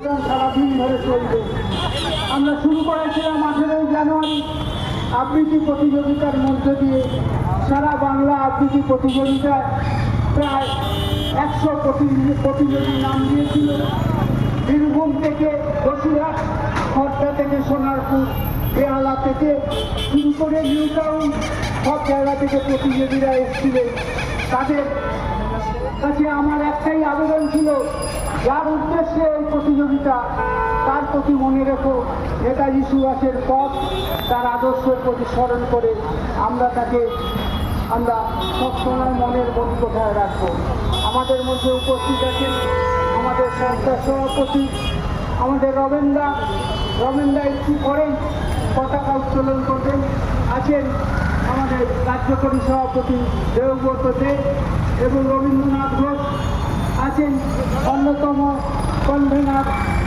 সারাদিন ধরে চলবে। আমরা শুরু করেছিলাম 18 জানুয়ারি আবৃত্তি প্রতিযোগিতার মধ্য দিয়ে। সারা বাংলা আবৃত্তি প্রতিযোগিতায় প্রায় 100 প্রতিযোগী নাম দিয়েছিল। বীরভূম থেকে বসিরহাট, খড়দা থেকে সোনারপুর, বেহালা থেকে শুরু করে নিউ টাউন, সব জায়গা থেকে প্রতিযোগীরা এসেছিলেন। তাদের কাছে আমার একটাই আবেদন ছিল, যার উদ্দেশ্যে এই প্রতিযোগিতা তার প্রতি মনে রেখো নেতাজি সুভাষের পথ, তার আদর্শের প্রতি স্মরণ করে আমরা সবসময় মনের কোথায় রাখবো। আমাদের মধ্যে উপস্থিত আছেন আমাদের সংস্থার সভাপতি আমাদের রমেনদা একটু পরেই পতাকা উত্তোলন করবেন। আছেন আমাদের কার্যকরী সভাপতি দেবব্রত দে এবং রবীন্দ্রনাথ ঘোষ, আছেন অন্যতম কনভেনার